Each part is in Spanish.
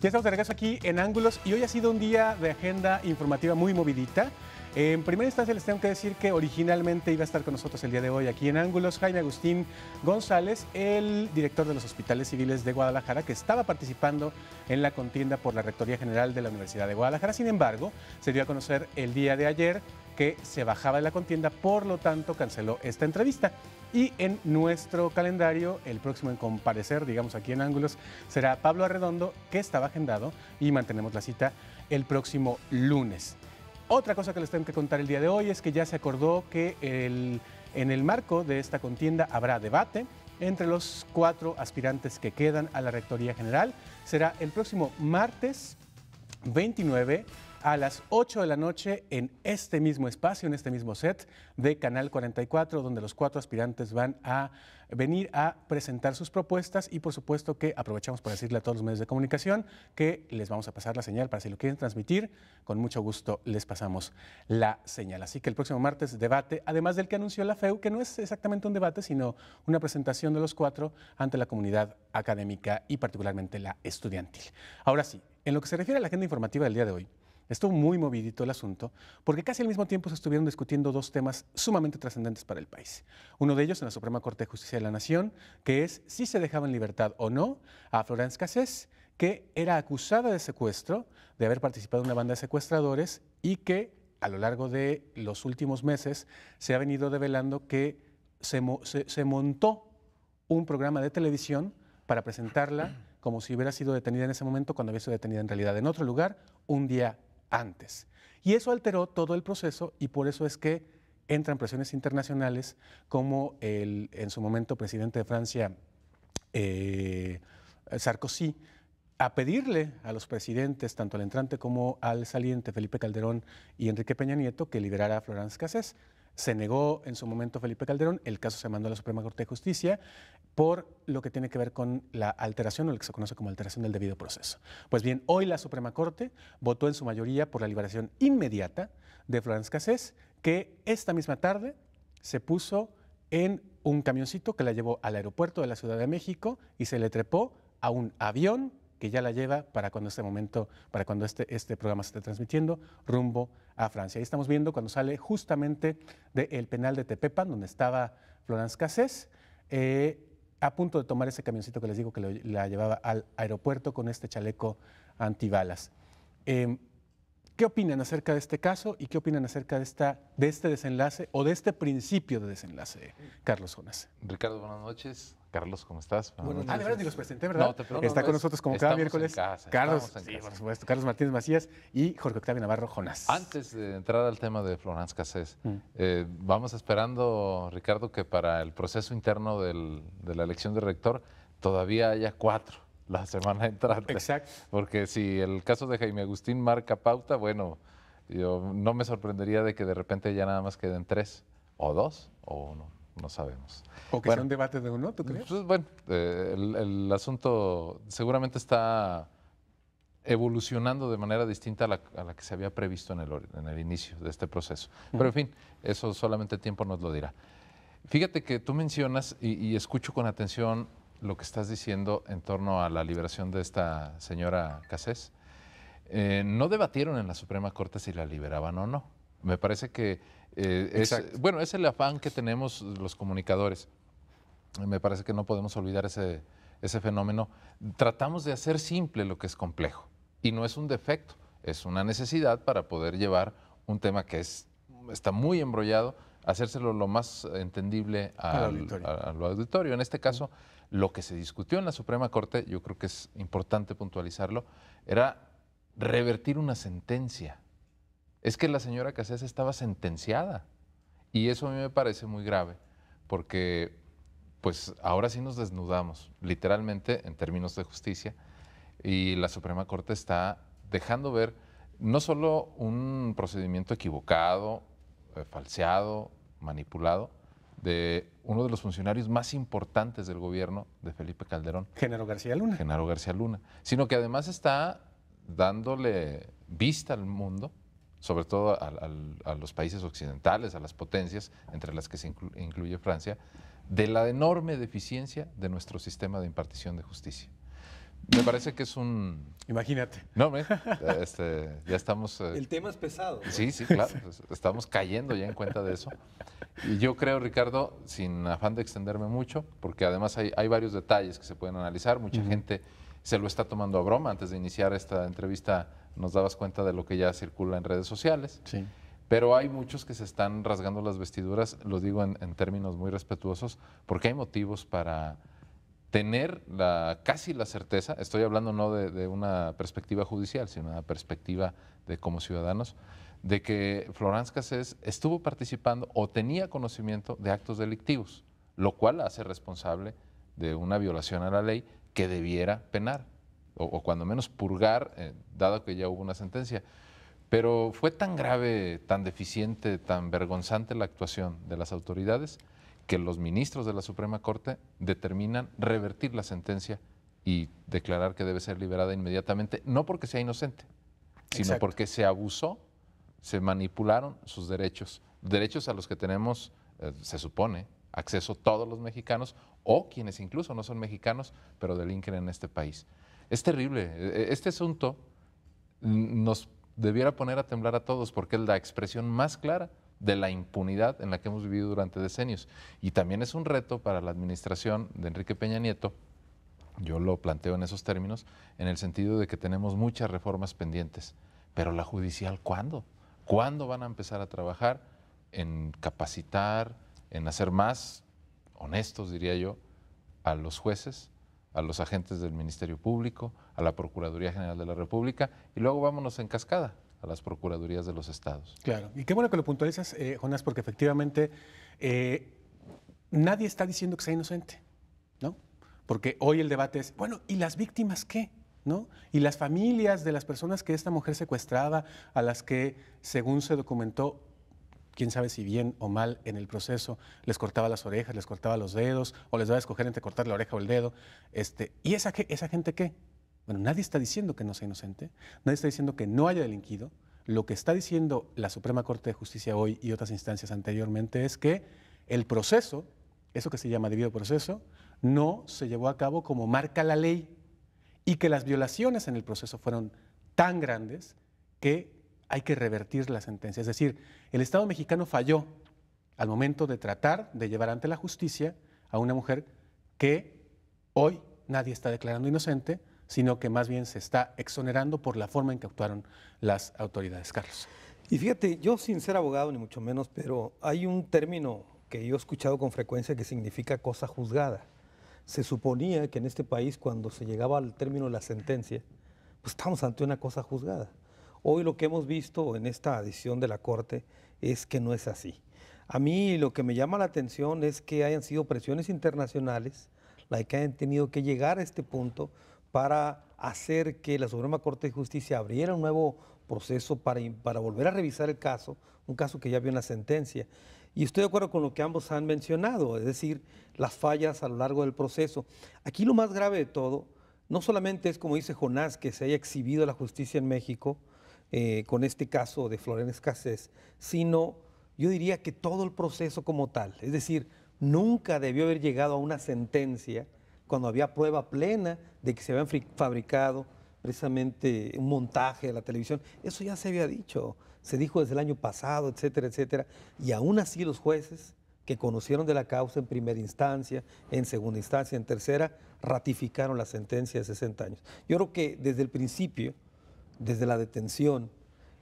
Ya estamos de regreso aquí en Ángulos y hoy ha sido un día de agenda informativa muy movidita. En primera instancia les tengo que decir que originalmente iba a estar con nosotros el día de hoy aquí en Ángulos Jaime Agustín González, el director de los Hospitales Civiles de Guadalajara, que estaba participando en la contienda por la Rectoría General de la Universidad de Guadalajara. Sin embargo, se dio a conocer el día de ayer que se bajaba de la contienda, por lo tanto canceló esta entrevista. Y en nuestro calendario, el próximo en comparecer, digamos aquí en Ángulos, será Pablo Arredondo, que estaba agendado, y mantenemos la cita el próximo lunes. Otra cosa que les tengo que contar el día de hoy es que ya se acordó que en el marco de esta contienda habrá debate entre los 4 aspirantes que quedan a la Rectoría General. Será el próximo martes 29 a las 8 de la noche en este mismo espacio, en este mismo set de Canal 44, donde los 4 aspirantes van a venir a presentar sus propuestas y por supuesto que aprovechamos para decirle a todos los medios de comunicación que les vamos a pasar la señal para si lo quieren transmitir, con mucho gusto les pasamos la señal. Así que el próximo martes debate, además del que anunció la FEU, que no es exactamente un debate, sino una presentación de los 4 ante la comunidad académica y particularmente la estudiantil. Ahora sí, en lo que se refiere a la agenda informativa del día de hoy, estuvo muy movidito el asunto porque casi al mismo tiempo se estuvieron discutiendo 2 temas sumamente trascendentes para el país. Uno de ellos en la Suprema Corte de Justicia de la Nación, que es si se dejaba en libertad o no a Florence Cassés, que era acusada de secuestro, de haber participado en una banda de secuestradores y que a lo largo de los últimos meses se ha venido develando que se montó un programa de televisión para presentarla como si hubiera sido detenida en ese momento, cuando había sido detenida en realidad en otro lugar un día antes. Y eso alteró todo el proceso y por eso es que entran presiones internacionales como en su momento presidente de Francia, Sarkozy, a pedirle a los presidentes, tanto al entrante como al saliente, Felipe Calderón y Enrique Peña Nieto, que liberara a Florence Cassés. Se negó en su momento Felipe Calderón, el caso se mandó a la Suprema Corte de Justicia por lo que tiene que ver con la alteración o lo que se conoce como alteración del debido proceso. Pues bien, hoy la Suprema Corte votó en su mayoría por la liberación inmediata de Florence Cassés, que esta misma tarde se puso en un camioncito que la llevó al aeropuerto de la Ciudad de México y se le trepó a un avión que ya la lleva para cuando este programa se esté transmitiendo, rumbo a Francia. Ahí estamos viendo cuando sale justamente del penal de Tepepan, donde estaba Florence Cassés, a punto de tomar ese camioncito que les digo que la llevaba al aeropuerto con este chaleco antibalas. ¿Qué opinan acerca de este caso y qué opinan acerca de este desenlace o de este principio de desenlace, Carlos Jonas? Ricardo, buenas noches. Carlos, ¿cómo estás? De verdad ni los presenté, ¿verdad? No, te preocupes. Está con nosotros como cada miércoles. Carlos, sí, por supuesto, Carlos Martínez Macías y Jorge Octavio Navarro Jonas. Antes de entrar al tema de Florence Cassés, vamos esperando, Ricardo, que para el proceso interno de la elección de rector todavía haya 4 la semana entrante. Exacto. Porque si el caso de Jaime Agustín marca pauta, bueno, yo no me sorprendería de que de repente ya nada más queden 3 o 2 o 1. No sabemos. O que sea un debate de uno, ¿tú crees? Pues, bueno, el asunto seguramente está evolucionando de manera distinta a la que se había previsto en el inicio de este proceso. Pero en fin, eso solamente el tiempo nos lo dirá. Fíjate que tú mencionas, y escucho con atención lo que estás diciendo en torno a la liberación de esta señora Cassés. No debatieron en la Suprema Corte si la liberaban o no. Me parece que es el afán que tenemos los comunicadores. Me parece que no podemos olvidar ese fenómeno. Tratamos de hacer simple lo que es complejo y no es un defecto, es una necesidad para poder llevar un tema que está muy embrollado, hacérselo lo más entendible al auditorio. En este caso, lo que se discutió en la Suprema Corte, yo creo que es importante puntualizarlo, era revertir una sentencia. Es que la señora Cassés estaba sentenciada y eso a mí me parece muy grave porque pues ahora sí nos desnudamos literalmente en términos de justicia y la Suprema Corte está dejando ver no solo un procedimiento equivocado, falseado, manipulado de uno de los funcionarios más importantes del gobierno de Felipe Calderón, Genaro García Luna. Genaro García Luna, sino que además está dándole vista al mundo, sobre todo a los países occidentales, a las potencias, entre las que se incluye Francia, de la enorme deficiencia de nuestro sistema de impartición de justicia. Me parece que es un... Imagínate. No, ya estamos... El tema es pesado. Sí, sí, claro. Estamos cayendo ya en cuenta de eso. Y yo creo, Ricardo, sin afán de extenderme mucho, porque además hay varios detalles que se pueden analizar. Mucha gente se lo está tomando a broma. Antes de iniciar esta entrevista nos dabas cuenta de lo que ya circula en redes sociales. Sí. Pero hay muchos que se están rasgando las vestiduras, lo digo en términos muy respetuosos, porque hay motivos para tener casi la certeza, estoy hablando no de una perspectiva judicial, sino una perspectiva de como ciudadanos, de que Florence Cassés estuvo participando o tenía conocimiento de actos delictivos, lo cual la hace responsable de una violación a la ley que debiera penar, o cuando menos purgar, dado que ya hubo una sentencia. Pero fue tan grave, tan deficiente, tan vergonzante la actuación de las autoridades que los ministros de la Suprema Corte determinan revertir la sentencia y declarar que debe ser liberada inmediatamente, no porque sea inocente, sino porque se abusó, se manipularon sus derechos a los que tenemos, se supone, acceso todos los mexicanos o quienes incluso no son mexicanos, pero delinquen en este país. Es terrible. Este asunto nos debiera poner a temblar a todos porque es la expresión más clara de la impunidad en la que hemos vivido durante decenios. Y también es un reto para la administración de Enrique Peña Nieto, yo lo planteo en esos términos, en el sentido de que tenemos muchas reformas pendientes, pero la judicial, ¿cuándo? ¿Cuándo van a empezar a trabajar en capacitar, en hacer más honestos, diría yo, a los jueces, a los agentes del Ministerio Público, a la Procuraduría General de la República, y luego vámonos en cascada a las procuradurías de los estados? Claro, y qué bueno que lo puntualizas, Jonás, porque efectivamente nadie está diciendo que sea inocente, ¿no? Porque hoy el debate es, bueno, ¿y las víctimas qué? ¿No? Y las familias de las personas que esta mujer secuestraba, a las que, según se documentó, quién sabe si bien o mal en el proceso, les cortaba las orejas, les cortaba los dedos, o les daba a escoger entre cortar la oreja o el dedo. ¿Y esa gente qué? Bueno, nadie está diciendo que no sea inocente, nadie está diciendo que no haya delinquido. Lo que está diciendo la Suprema Corte de Justicia hoy y otras instancias anteriormente es que el proceso, eso que se llama debido proceso, no se llevó a cabo como marca la ley y que las violaciones en el proceso fueron tan grandes que hay que revertir la sentencia. Es decir, el Estado mexicano falló al momento de tratar de llevar ante la justicia a una mujer que hoy nadie está declarando inocente, sino que más bien se está exonerando por la forma en que actuaron las autoridades. Carlos. Y fíjate, yo sin ser abogado ni mucho menos, pero hay un término que yo he escuchado con frecuencia que significa cosa juzgada. Se suponía que en este país cuando se llegaba al término de la sentencia, pues estamos ante una cosa juzgada. Hoy lo que hemos visto en esta decisión de la Corte es que no es así. A mí lo que me llama la atención es que hayan sido presiones internacionales las que hayan tenido que llegar a este punto para hacer que la Suprema Corte de Justicia abriera un nuevo proceso para volver a revisar el caso, un caso que ya había una sentencia. Y estoy de acuerdo con lo que ambos han mencionado, es decir, las fallas a lo largo del proceso. Aquí lo más grave de todo, no solamente es, como dice Jonás, que se haya exhibido la justicia en México con este caso de Florence Cassés, sino yo diría que todo el proceso como tal, es decir, nunca debió haber llegado a una sentencia cuando había prueba plena de que se habían fabricado precisamente un montaje de la televisión. Eso ya se había dicho, se dijo desde el año pasado, etcétera, etcétera. Y aún así los jueces que conocieron de la causa en primera instancia, en segunda instancia, en tercera, ratificaron la sentencia de 60 años. Yo creo que desde el principio, desde la detención,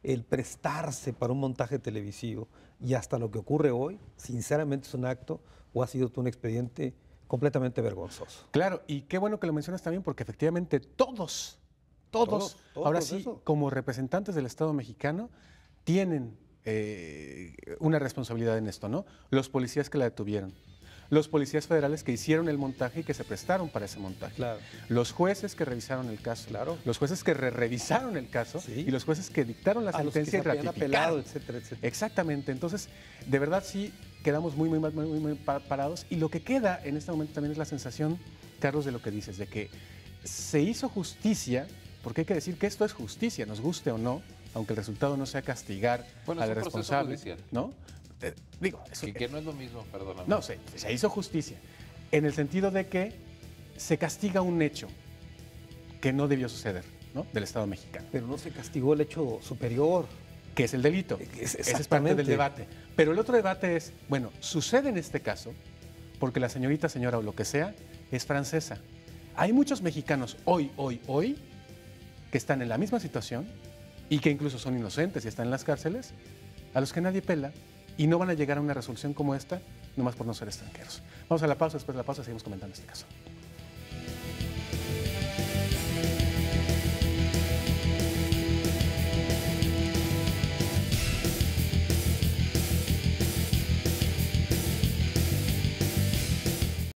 el prestarse para un montaje televisivo y hasta lo que ocurre hoy, sinceramente es un acto o ha sido un expediente completamente vergonzoso. Claro, y qué bueno que lo mencionas también porque efectivamente todos, ahora sí, como representantes del Estado mexicano, tienen una responsabilidad en esto, ¿no? Los policías que la detuvieron, los policías federales que hicieron el montaje y que se prestaron para ese montaje, claro, los jueces que revisaron el caso, claro, los jueces que revisaron el caso, sí, y los jueces que dictaron la sentencia y ratificaron. Apelado, etcétera, etcétera. Exactamente, entonces, de verdad sí quedamos muy parados y lo que queda en este momento también es la sensación, Carlos, de lo que dices, de que se hizo justicia, porque hay que decir que esto es justicia, nos guste o no, aunque el resultado no sea castigar al responsable, ¿no? Digo, eso, que no es lo mismo, perdóname. No, se hizo justicia, en el sentido de que se castiga un hecho, que no debió suceder, ¿no? Del Estado mexicano. Pero no se castigó el hecho superior. Que es el delito. Ese es parte del debate. Pero el otro debate es, bueno, sucede en este caso porque la señorita, señora o lo que sea, es francesa. Hay muchos mexicanos hoy, que están en la misma situación y que incluso son inocentes y están en las cárceles, a los que nadie pela y no van a llegar a una resolución como esta, nomás por no ser extranjeros. Vamos a la pausa, después de la pausa seguimos comentando este caso.